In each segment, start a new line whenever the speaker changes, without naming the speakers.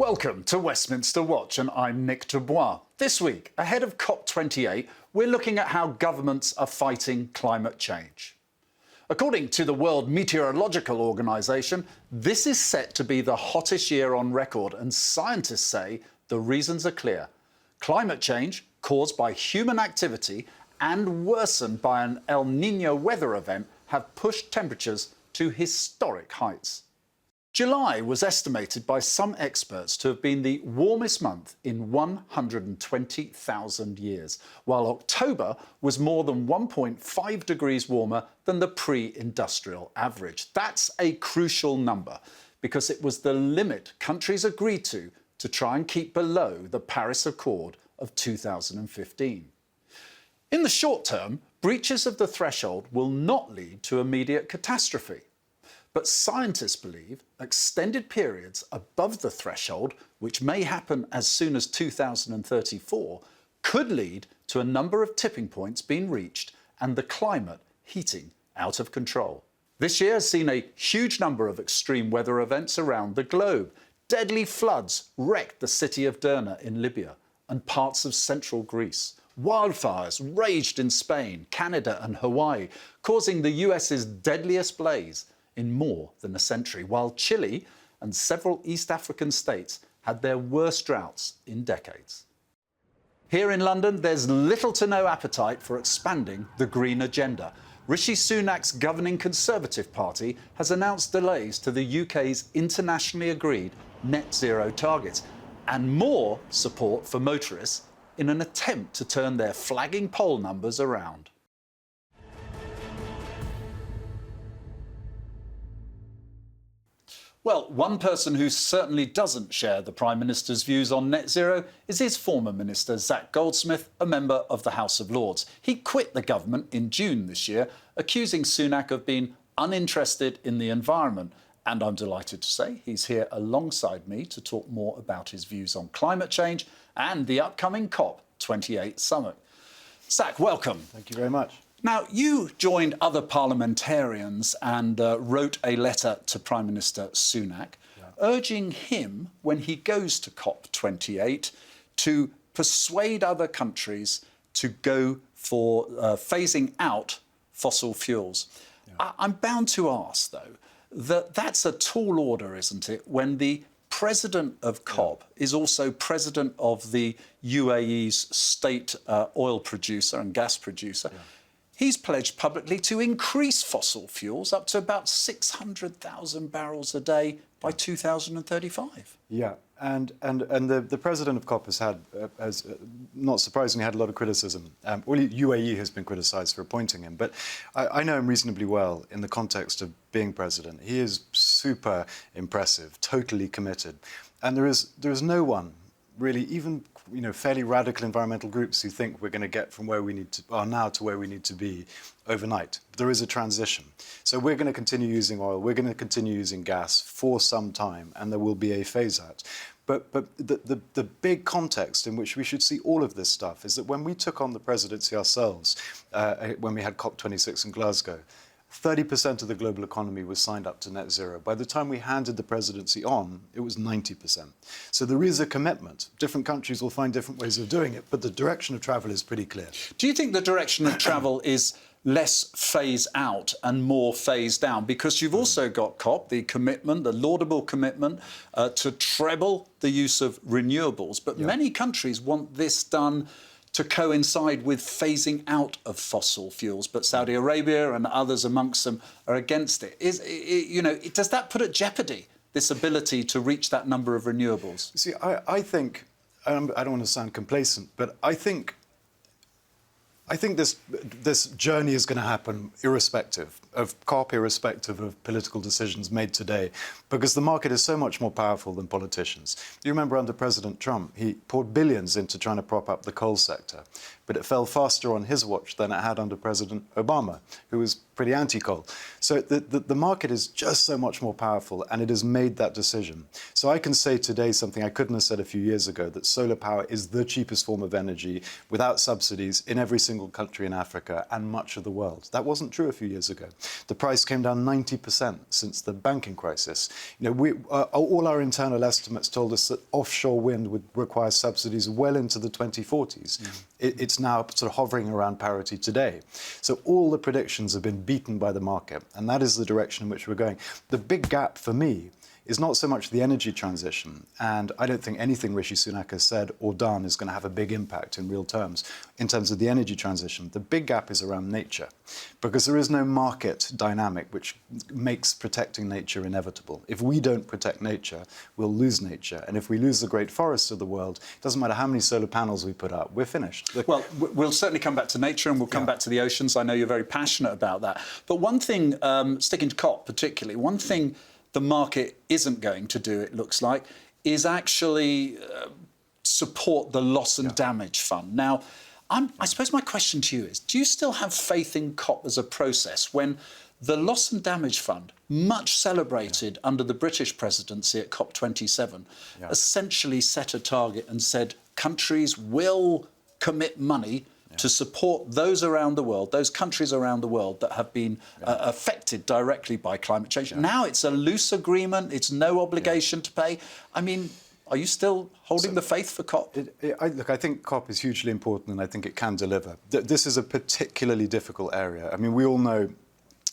Welcome to Westminster Watch, and I'm Nick Dubois. This week, ahead of COP28, we're looking at how governments are fighting climate change. According to the World Meteorological Organization, this is set to be the hottest year on record, and scientists say the reasons are clear. Climate change, caused by human activity and worsened by an El Niño weather event, have pushed temperatures to historic heights. July was estimated by some experts to have been the warmest month in 120,000 years, while October was more than 1.5 degrees warmer than the pre-industrial average. That's a crucial number because it was the limit countries agreed to try and keep below the Paris Accord of 2015. In the short term, breaches of the threshold will not lead to immediate catastrophe. But scientists believe extended periods above the threshold, which may happen as soon as 2034, could lead to a number of tipping points being reached and the climate heating out of control. This year has seen a huge number of extreme weather events around the globe. Deadly floods wrecked the city of Derna in Libya and parts of central Greece. Wildfires raged in Spain, Canada and Hawaii, causing the US's deadliest blaze in more than a century, while Chile and several East African states had their worst droughts in decades. Here in London, there's little to no appetite for expanding the green agenda. Rishi Sunak's governing Conservative Party has announced delays to the UK's internationally agreed net zero targets and more support for motorists in an attempt to turn their flagging poll numbers around. Well, one person who certainly doesn't share the Prime Minister's views on net zero is his former minister, Zac Goldsmith, a member of the House of Lords. He quit the government in June this year, accusing Sunak of being uninterested in the environment. And I'm delighted to say he's here alongside me to talk more about his views on climate change and the upcoming COP28 summit. Zac, welcome.
Thank you very much.
Now, you joined other parliamentarians and wrote a letter to Prime Minister Sunak, urging him, when he goes to COP28, to persuade other countries to go for phasing out fossil fuels. I'm bound to ask, though, that that's a tall order, isn't it, when the president of COP is also president of the UAE's state oil producer and gas producer. He's pledged publicly to increase fossil fuels up to about 600,000 barrels a day by 2035.
Yeah, and the president of COP has not surprisingly, had a lot of criticism. UAE has been criticised for appointing him, but I know him reasonably well in the context of being president. He is super impressive, totally committed, and there is no one really, even fairly radical environmental groups who think we're going to get from where we are now to where we need to be overnight. There is a transition. So we're going to continue using oil, we're going to continue using gas for some time, and there will be a phase out. But the big context in which we should see all of this stuff is that when we took on the presidency ourselves, when we had COP26 in Glasgow, 30% of the global economy was signed up to net zero. By the time we handed the presidency on, it was 90%. So there is a commitment. Different countries will find different ways of doing it, but the direction of travel is pretty clear.
Do you think the direction of travel is less phase out and more phase down? Because you've also got COP, the commitment, the laudable commitment to treble the use of renewables. But many countries want this done to coincide with phasing out of fossil fuels, but Saudi Arabia and others amongst them are against it. Does that put at jeopardy this ability to reach that number of renewables?
See, I think, I don't want to sound complacent, but I think this journey is going to happen irrespective of COP, irrespective of political decisions made today, because the market is so much more powerful than politicians. You remember under President Trump, he poured billions into trying to prop up the coal sector, but it fell faster on his watch than it had under President Obama, who was pretty anti-coal. So the market is just so much more powerful, and it has made that decision. So I can say today something I couldn't have said a few years ago, that solar power is the cheapest form of energy without subsidies in every single country in Africa and much of the world. That wasn't true a few years ago. The price came down 90% since the banking crisis. All our internal estimates told us that offshore wind would require subsidies well into the 2040s. It's now sort of hovering around parity today. So all the predictions have been beaten by the market, and that is the direction in which we're going. The big gap for me is not so much the energy transition, and I don't think anything Rishi Sunak has said or done is going to have a big impact in real terms in terms of the energy transition. The big gap is around nature, because there is no market dynamic which makes protecting nature inevitable. If we don't protect nature, we'll lose nature, and if we lose the great forests of the world, it doesn't matter how many solar panels we put up, we're finished.
Well, we'll certainly come back to nature, and we'll come back to the oceans. I know you're very passionate about that. But one thing, sticking to COP particularly, one thing the market isn't going to do, it looks like, is actually support the loss and damage fund. Now, I suppose my question to you is, do you still have faith in COP as a process when the loss and damage fund, much celebrated under the British presidency at COP27, essentially set a target and said countries will commit money to support those around the world, those countries around the world that have been affected directly by climate change? Now it's a loose agreement, it's no obligation to pay. I mean, are you still holding the faith for COP?
Look, I think COP is hugely important, and I think it can deliver. This is a particularly difficult area. I mean, we all know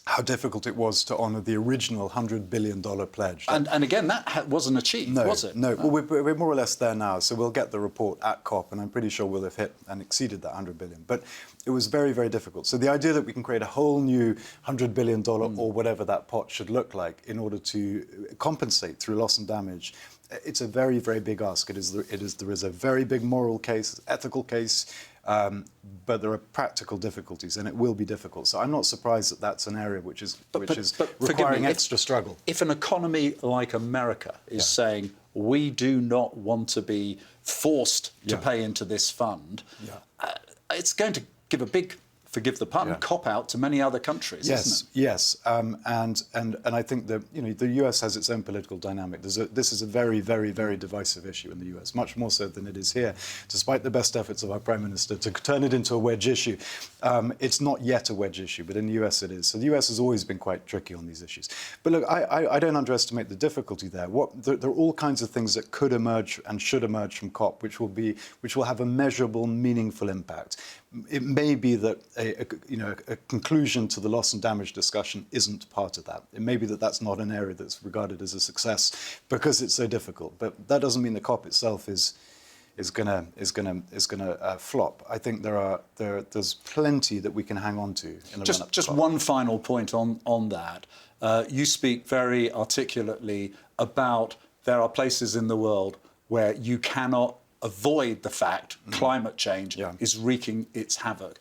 how difficult it was to honour the original $100 billion pledge.
And again, that wasn't achieved, was it?
No. Well, we're more or less there now, so we'll get the report at COP, and I'm pretty sure we'll have hit and exceeded that $100 billion. But it was very, very difficult. So the idea that we can create a whole new $100 billion or whatever that pot should look like in order to compensate through loss and damage, it's a very, very big ask. There is a very big moral case, ethical case, but there are practical difficulties, and it will be difficult. So I'm not surprised that that's an area which is requiring extra struggle.
If an economy like America is saying, we do not want to be forced to pay into this fund, it's going to give a big, forgive the pun, cop out to many other countries, isn't it?
Yes, and I think that the US has its own political dynamic. This is a very, very, very divisive issue in the US, much more so than it is here. Despite the best efforts of our Prime Minister to turn it into a wedge issue, it's not yet a wedge issue, but in the US it is. So the US has always been quite tricky on these issues. But look, I don't underestimate the difficulty there. There are all kinds of things that could emerge and should emerge from COP, which will have a measurable, meaningful impact. It may be that a conclusion to the loss and damage discussion isn't part of that. It may be that that's not an area that's regarded as a success because it's so difficult. But that doesn't mean the COP itself is gonna flop. I think there's plenty that we can hang on to.
Just one final point on that. You speak very articulately about there are places in the world where you cannot avoid the fact climate change is wreaking its havoc.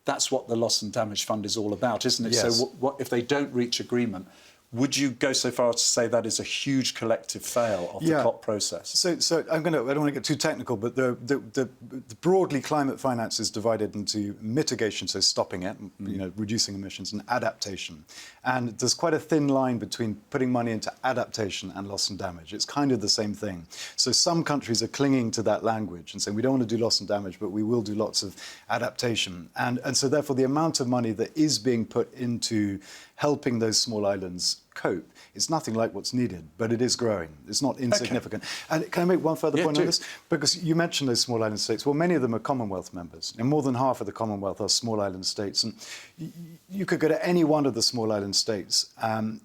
That's what the Loss and Damage Fund is all about, isn't it?
Yes.
So what if they don't reach agreement? Would you go so far as to say that is a huge collective fail of the COP process? So
I don't want to get too technical, but the broadly climate finance is divided into mitigation, so stopping it, reducing emissions, and adaptation. And there's quite a thin line between putting money into adaptation and loss and damage. It's kind of the same thing. So some countries are clinging to that language and saying we don't want to do loss and damage, but we will do lots of adaptation. And so therefore the amount of money that is being put into helping those small islands cope is nothing like what's needed, but it is growing. It's not insignificant. Okay. And can I make one further point on this? Because you mentioned those small island states. Well, many of them are Commonwealth members, and more than half of the Commonwealth are small island states. And you could go to any one of the small island states,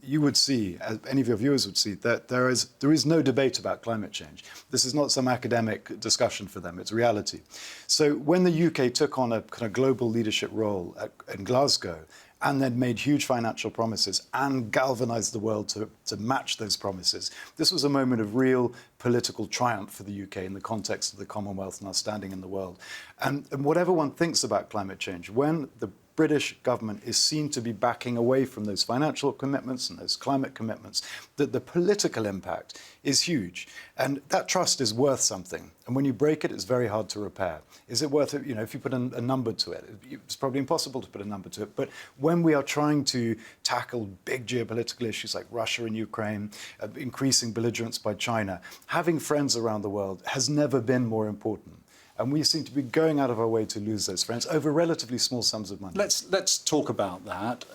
you would see, as any of your viewers would see, that there is no debate about climate change. This is not some academic discussion for them, it's reality. So when the UK took on a kind of global leadership role in Glasgow, and then made huge financial promises and galvanised the world to match those promises. This was a moment of real political triumph for the UK in the context of the Commonwealth and our standing in the world. And whatever one thinks about climate change, when the British government is seen to be backing away from those financial commitments and those climate commitments, that the political impact is huge. And that trust is worth something. And when you break it, it's very hard to repair. Is it worth it? If you put a number to it, it's probably impossible to put a number to it. But when we are trying to tackle big geopolitical issues like Russia and Ukraine, increasing belligerence by China, having friends around the world has never been more important. And we seem to be going out of our way to lose those friends over relatively small sums of money.
Let's talk about that.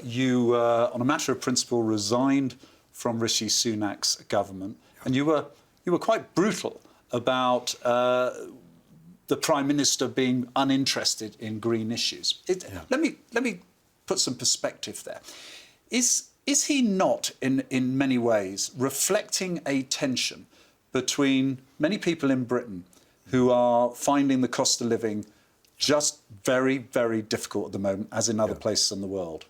You, on a matter of principle, resigned from Rishi Sunak's government, and you were quite brutal about the Prime Minister being uninterested in green issues. Let me put some perspective there. Is he not, in many ways, reflecting a tension between many people in Britain who are finding the cost of living just very, very difficult at the moment, as in other places in the world,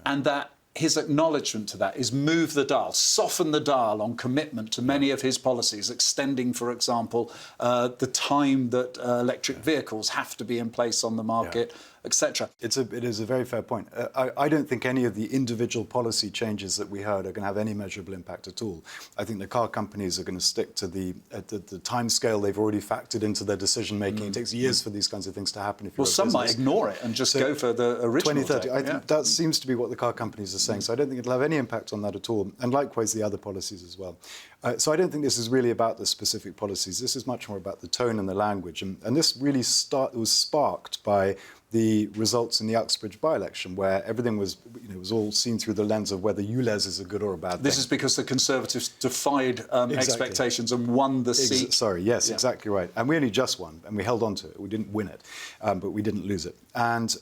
and that his acknowledgement to that is move the dial, soften the dial on commitment to many of his policies, extending, for example, the time that electric vehicles have to be in place on the market, etc.
It is a very fair point. I don't think any of the individual policy changes that we heard are going to have any measurable impact at all. I think the car companies are going to stick to the time scale they've already factored into their decision making. It takes years for these kinds of things to happen.
Well, some might ignore it and just go for the original
2030.
date.
I think that seems to be what the car companies are saying. So I don't think it'll have any impact on that at all. And likewise, the other policies as well. So I don't think this is really about the specific policies. This is much more about the tone and the language. And this really was sparked by the results in the Uxbridge by-election, where everything was, was all seen through the lens of whether ULEZ is a good or a bad thing.
This is because the Conservatives defied expectations and won the seat.
Exactly right. And we only just won, and we held on to it. We didn't win it, but we didn't lose it. And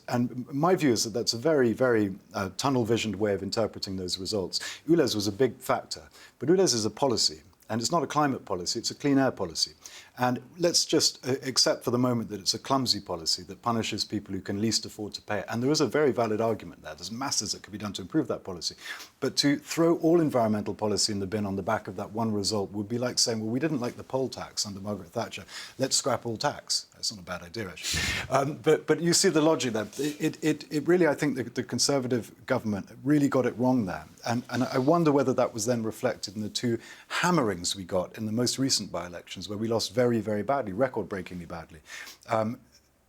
my view is that that's a very, very tunnel-visioned way of interpreting those results. ULEZ was a big factor, but ULEZ is a policy. And it's not a climate policy, it's a clean air policy. And let's just accept for the moment that it's a clumsy policy that punishes people who can least afford to pay it. And there is a very valid argument there. There's masses that could be done to improve that policy. But to throw all environmental policy in the bin on the back of that one result would be like saying, well, we didn't like the poll tax under Margaret Thatcher. Let's scrap all tax. That's not a bad idea, actually. But you see the logic there. It really, I think the Conservative government really got it wrong there. And I wonder whether that was then reflected in the two hammerings we got in the most recent by-elections, where we lost very, very badly, record-breakingly badly,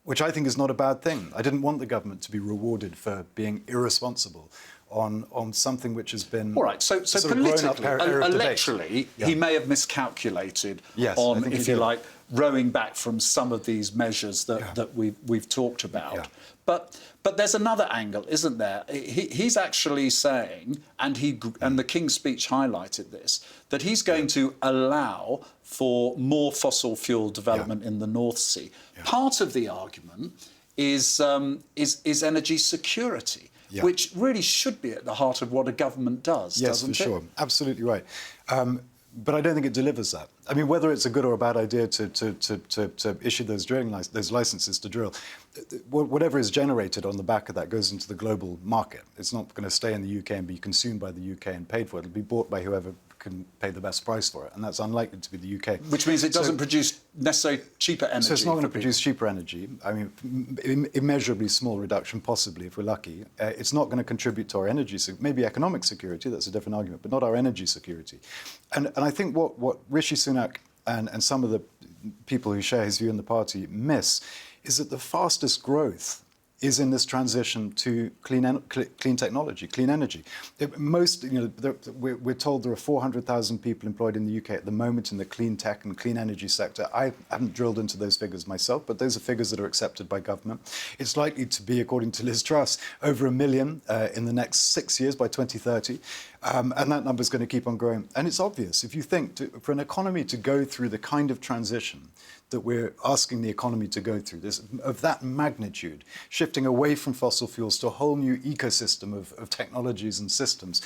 which I think is not a bad thing. I didn't want the government to be rewarded for being irresponsible on something which has been...
All right, so politically, electorally, he may have miscalculated on, if you like, rowing back from some of these measures that we've talked about.
Yeah.
But there's another angle, isn't there? He's actually saying, and the King's speech highlighted this, that he's going to allow for more fossil fuel development in the North Sea. Yeah. Part of the argument is energy security. Yeah. Which really should be at the heart of what a government does, doesn't it? Yes, for sure.
Absolutely right. But I don't think it delivers that. I mean, whether it's a good or a bad idea to issue those those licenses to drill, whatever is generated on the back of that goes into the global market. It's not going to stay in the UK and be consumed by the UK and paid for. It'll be bought by whoever can pay the best price for it, and that's unlikely to be the UK.
Which means it doesn't produce necessarily cheaper energy.
So it's not going to produce cheaper energy. I mean, immeasurably small reduction, possibly, if we're lucky. It's not going to contribute to our energy, maybe economic security, that's a different argument, but not our energy security. And I think what Rishi Sunak and some of the people who share his view in the party miss is that the fastest growth is in this transition to clean technology, clean energy. We're told there are 400,000 people employed in the UK at the moment in the clean tech and clean energy sector. I haven't drilled into those figures myself, but those are figures that are accepted by government. It's likely to be, according to Liz Truss, over 1 million in the next 6 years by 2030. And that number is going to keep on growing. And it's obvious, if you think, for an economy to go through the kind of transition that we're asking the economy to go through, of that magnitude, shifting away from fossil fuels to a whole new ecosystem of technologies and systems,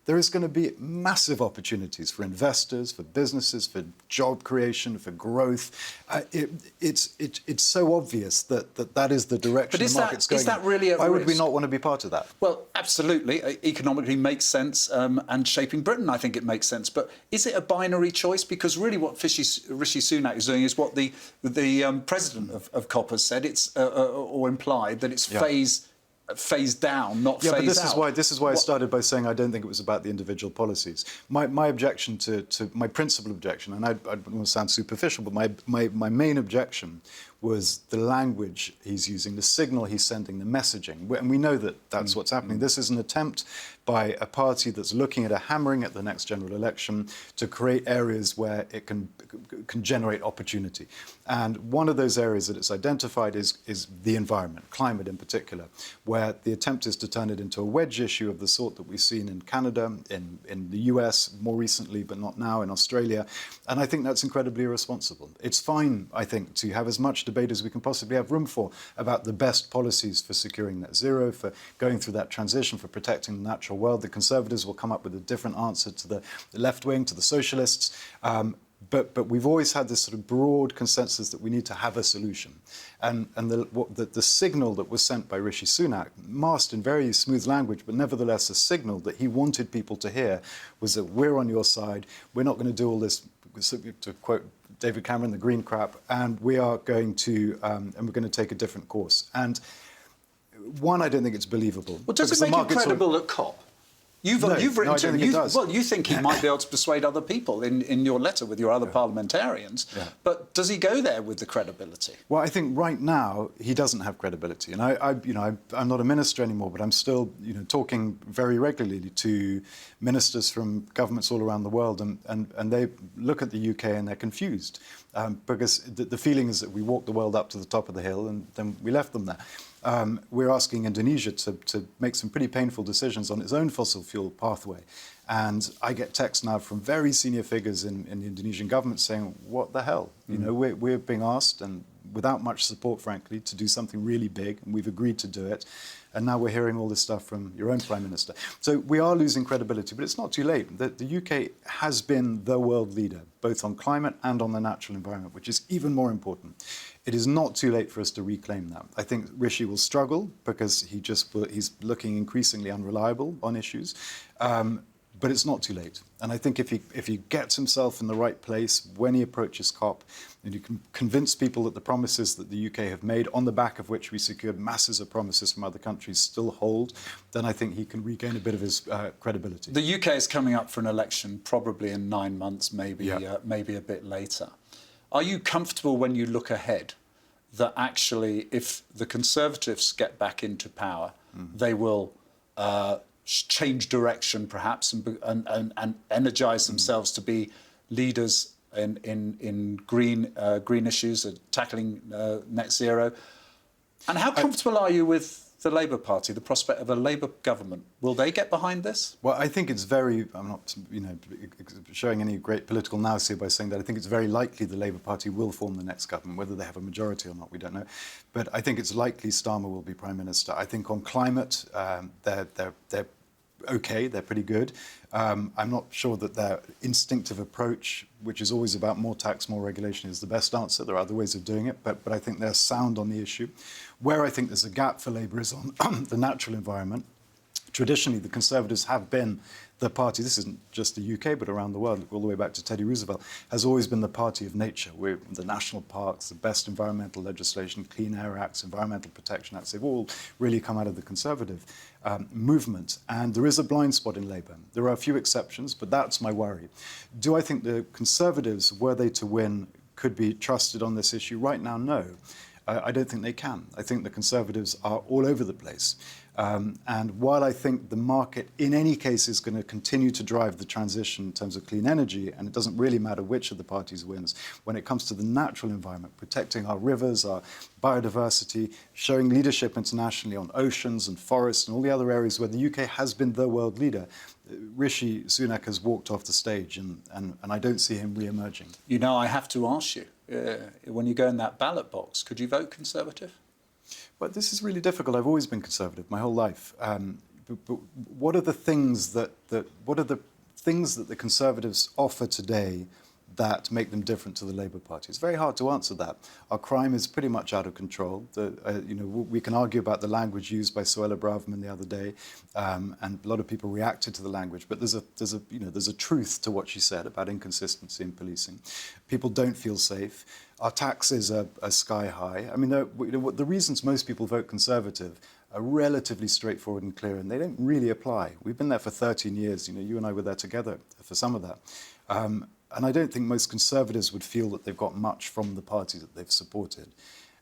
there is going to be massive opportunities for investors, for businesses, for job creation, for growth. It's so obvious that is the direction the market's going.
Is that really a
Why would
risk?
we not want to be part of that?
Well, absolutely. Economically makes sense, and shaping Britain, I think it makes sense. But is it a binary choice? Because really what Rishi Sunak is doing is what the president of COP has said, or implied, that it's phased down, not phased out.
Yeah, but this is why I started by saying I don't think it was about the individual policies. My objection to my principal objection, and I don't want to sound superficial, but my main objection was the language he's using, the signal he's sending, the messaging. And we know that that's what's happening. This is an attempt by a party that's looking at a hammering at the next general election to create areas where it can generate opportunity. And one of those areas that it's identified is the environment, climate in particular, where the attempt is to turn it into a wedge issue of the sort that we've seen in Canada, in the US more recently, but not now, in Australia. And I think that's incredibly irresponsible. It's fine, I think, to have as much debate as we can possibly have room for about the best policies for securing net zero, for going through that transition, for protecting the natural world. The Conservatives will come up with a different answer to the left wing, to the socialists. But we've always had this sort of broad consensus that we need to have a solution. And the signal that was sent by Rishi Sunak, masked in very smooth language, but nevertheless a signal that he wanted people to hear, was that we're on your side, we're not going to do all this, to quote David Cameron, the green crap, and we are going to, and we're going to take a different course. And one, I don't think it's believable.
Well, does it make it credible at COP? You've written
I don't think it does.
Well, you think he might be able to persuade other people in your letter with your other parliamentarians. Yeah. But does he go there with the credibility?
Well, I think right now he doesn't have credibility, and I'm not a minister anymore, but I'm still talking very regularly to ministers from governments all around the world, and they look at the UK and they're confused because the feeling is that we walked the world up to the top of the hill and then we left them there. We're asking Indonesia to make some pretty painful decisions on its own fossil fuel pathway. And I get texts now from very senior figures in the Indonesian government saying, what the hell? We're being asked, and without much support, frankly, to do something really big, and we've agreed to do it. And now we're hearing all this stuff from your own Prime Minister. So we are losing credibility, but it's not too late. The UK has been the world leader, both on climate and on the natural environment, which is even more important. It is not too late for us to reclaim that. I think Rishi will struggle because he's looking increasingly unreliable on issues. But it's not too late. And I think if he gets himself in the right place when he approaches COP, and you can convince people that the promises that the UK have made, on the back of which we secured masses of promises from other countries, still hold, then I think he can regain a bit of his credibility.
The UK is coming up for an election probably in 9 months, maybe a bit later. Are you comfortable when you look ahead that actually if the Conservatives get back into power, they will change direction perhaps and energise themselves to be leaders in green issues and tackling net zero? And how comfortable are you with the Labour Party, the prospect of a Labour government? Will they get behind this?
Well, I think it's I'm not showing any great political nous here by saying that I think it's very likely the Labour Party will form the next government. Whether they have a majority or not, we don't know. But I think it's likely Starmer will be Prime Minister. I think on climate, they're okay, they're pretty good. I'm not sure that their instinctive approach, which is always about more tax, more regulation, is the best answer. There are other ways of doing it, but I think they're sound on the issue. Where I think there's a gap for Labour is on the natural environment. Traditionally, the Conservatives have been the party, this isn't just the UK, but around the world, all the way back to Teddy Roosevelt, has always been the party of nature. We're the national parks, the best environmental legislation, Clean Air Acts, Environmental Protection Acts, they've all really come out of the Conservative movement. And there is a blind spot in Labour. There are a few exceptions, but that's my worry. Do I think the Conservatives, were they to win, could be trusted on this issue? Right now, no. I don't think they can. I think the Conservatives are all over the place. And while I think the market, in any case, is going to continue to drive the transition in terms of clean energy, and it doesn't really matter which of the parties wins, when it comes to the natural environment, protecting our rivers, our biodiversity, showing leadership internationally on oceans and forests and all the other areas where the UK has been the world leader, Rishi Sunak has walked off the stage, and I don't see him re-emerging.
I have to ask you, when you go in that ballot box, could you vote Conservative?
Well, this is really difficult. I've always been Conservative my whole life. But what are the things that the Conservatives offer today that make them different to the Labour Party? It's very hard to answer that. Our crime is pretty much out of control. We can argue about the language used by Suella Braverman the other day, and a lot of people reacted to the language. But there's a truth to what she said about inconsistency in policing. People don't feel safe. Our taxes are sky high. I mean, the reasons most people vote Conservative are relatively straightforward and clear, and they don't really apply. We've been there for 13 years. You and I were there together for some of that. And I don't think most Conservatives would feel that they've got much from the party that they've supported.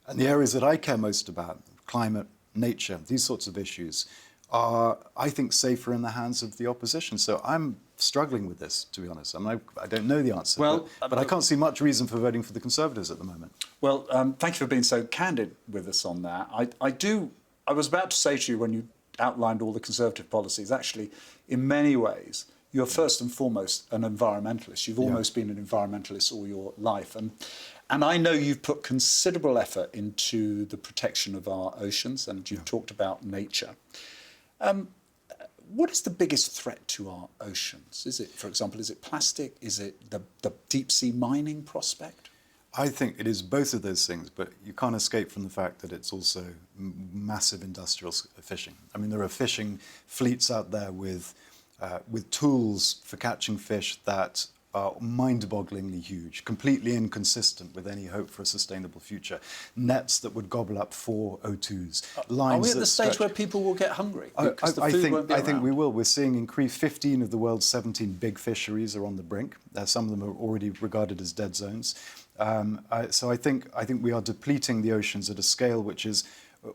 And the areas that I care most about, climate, nature, these sorts of issues, are, I think, safer in the hands of the opposition. So I'm struggling with this, to be honest. I mean, I don't know the answer,
Well,
but I can't see much reason for voting for the Conservatives at the moment.
Well, thank you for being so candid with us on that. I was about to say to you when you outlined all the Conservative policies, actually, in many ways, you're first and foremost an environmentalist. You've almost been an environmentalist all your life. And I know you've put considerable effort into the protection of our oceans, and you've talked about nature. What is the biggest threat to our oceans? Is it, for example, is it plastic? Is it the deep sea mining prospect?
I think it is both of those things, but you can't escape from the fact that it's also massive industrial fishing. I mean, there are fishing fleets out there with tools for catching fish that are mind-bogglingly huge, completely inconsistent with any hope for a sustainable future. Nets that would gobble up 4 O2s. Lines
Are we at
that
the stage
stretch...
where people will get hungry?
I think we will. We're seeing increase. 15 of the world's 17 big fisheries are on the brink. Some of them are already regarded as dead zones. So I think we are depleting the oceans at a scale which is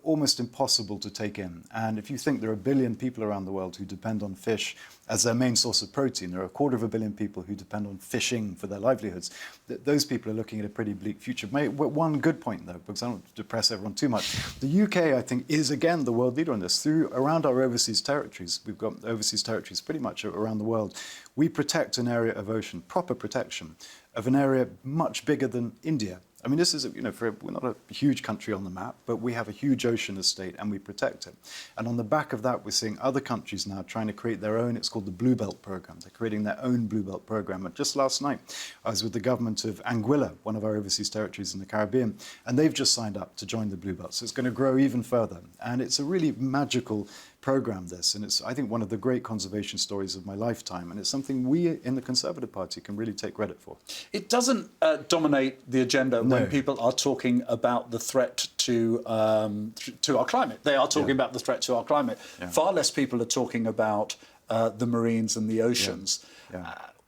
almost impossible to take in. And if you think there are 1 billion people around the world who depend on fish as their main source of protein, there are 250 million people who depend on fishing for their livelihoods. Those people are looking at a pretty bleak future. One good point, though, because I don't want to depress everyone too much. The UK, I think, is again the world leader on this. Around our overseas territories, we've got overseas territories pretty much around the world. We protect an area of ocean, proper protection, of an area much bigger than India. I mean, this is, we're not a huge country on the map, but we have a huge ocean estate and we protect it. And on the back of that, we're seeing other countries now trying to create their own, it's called the Blue Belt Program. They're creating their own Blue Belt Program. And just last night, I was with the government of Anguilla, one of our overseas territories in the Caribbean, and they've just signed up to join the Blue Belt. So it's going to grow even further. And it's a really magical program, this, and it's, I think, one of the great conservation stories of my lifetime, and it's something we in the Conservative Party can really take credit for.
It doesn't dominate the agenda when people are talking about the threat to our climate. They are talking about the threat to our climate. Far less people are talking about the marines and the oceans.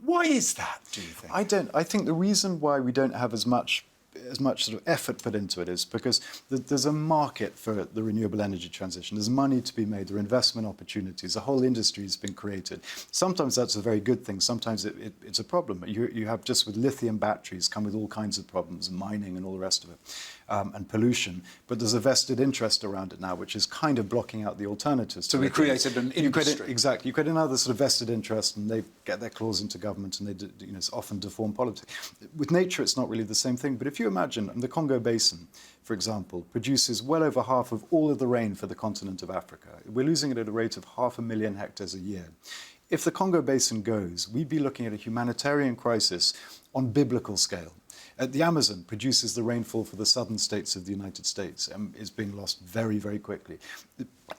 Why is that, do you think?
I think the reason why we don't have as much sort of effort put into it is because there's a market for the renewable energy transition. There's money to be made. There are investment opportunities. A whole industry has been created. Sometimes that's a very good thing. Sometimes it's a problem. You have just with lithium batteries come with all kinds of problems, mining and all the rest of it, and pollution. But there's a vested interest around it now, which is kind of blocking out the alternatives.
So we created an industry.
Exactly. You create another sort of vested interest, and they get their claws into government, and they often deform politics. With nature, it's not really the same thing. But if you imagine the Congo Basin, for example, produces well over half of all of the rain for the continent of Africa. We're losing it at a rate of 500,000 hectares a year. If the Congo Basin goes, we'd be looking at a humanitarian crisis on biblical scale. The Amazon produces the rainfall for the southern states of the United States and is being lost very, very quickly.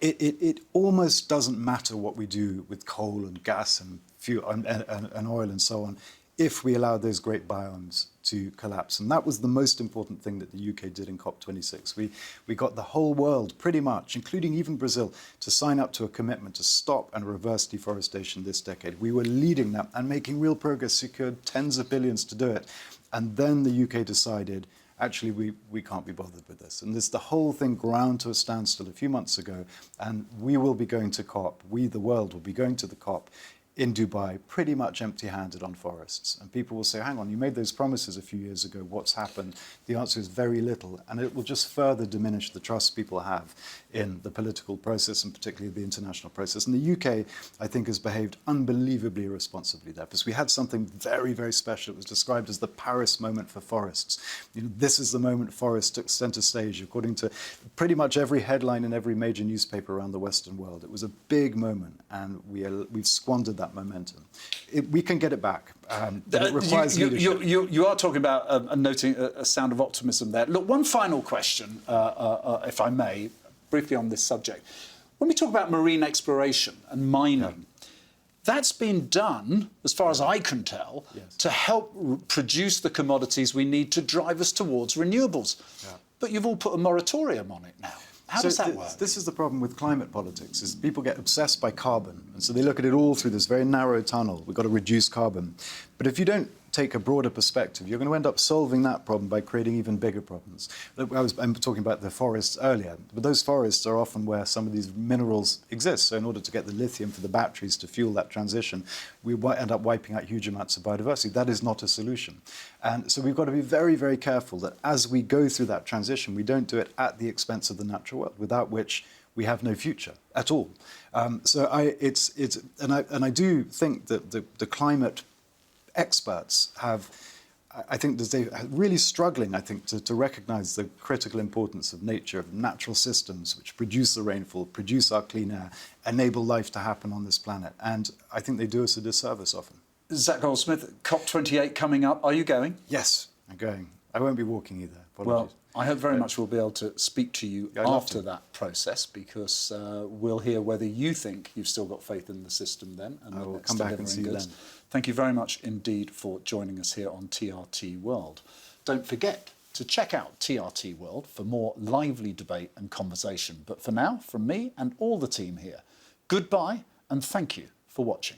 It almost doesn't matter what we do with coal and gas and fuel and oil and so on if we allow those great biomes to collapse. And that was the most important thing that the UK did in COP26. We got the whole world, pretty much, including even Brazil, to sign up to a commitment to stop and reverse deforestation this decade. We were leading that and making real progress, secured tens of billions to do it. And then the UK decided, actually, we can't be bothered with this. And the whole thing ground to a standstill a few months ago. And we will be going to COP, we, the world, will be going to the COP in Dubai, pretty much empty-handed on forests. And people will say, hang on, you made those promises a few years ago, what's happened? The answer is very little, and it will just further diminish the trust people have in the political process, and particularly the international process. And the UK, I think, has behaved unbelievably irresponsibly there, because we had something very, very special. It was described as the Paris moment for forests. This is the moment forests took centre stage, according to pretty much every headline in every major newspaper around the Western world. It was a big moment, and we've squandered that momentum. We can get it back, but it requires leadership.
You are talking about noting a sound of optimism there. Look, one final question, if I may, briefly on this subject. When we talk about marine exploration and mining, that's been done, as far as I can tell, to help produce the commodities we need to drive us towards renewables. But you've all put a moratorium on it now. How does that work?
This is the problem with climate politics, is people get obsessed by carbon. And so they look at it all through this very narrow tunnel. We've got to reduce carbon. But if you don't take a broader perspective, you're going to end up solving that problem by creating even bigger problems. I'm talking about the forests earlier, but those forests are often where some of these minerals exist. So in order to get the lithium for the batteries to fuel that transition, we end up wiping out huge amounts of biodiversity. That is not a solution. And so we've got to be very, very careful that as we go through that transition, we don't do it at the expense of the natural world, without which we have no future at all. So I do think that the climate experts I think that they're really struggling, I think, to recognise the critical importance of nature, of natural systems which produce the rainfall, produce our clean air, enable life to happen on this planet. And I think they do us a disservice often.
Zac Goldsmith, COP28 coming up. Are you going?
Yes, I'm going. I won't be walking either. Apologies.
Well, I hope very much we'll be able to speak to you after that process, because we'll hear whether you think you've still got faith in the system then. And
I will come back and see you then.
Thank you very much indeed for joining us here on TRT World. Don't forget to check out TRT World for more lively debate and conversation. But for now, from me and all the team here, goodbye and thank you for watching.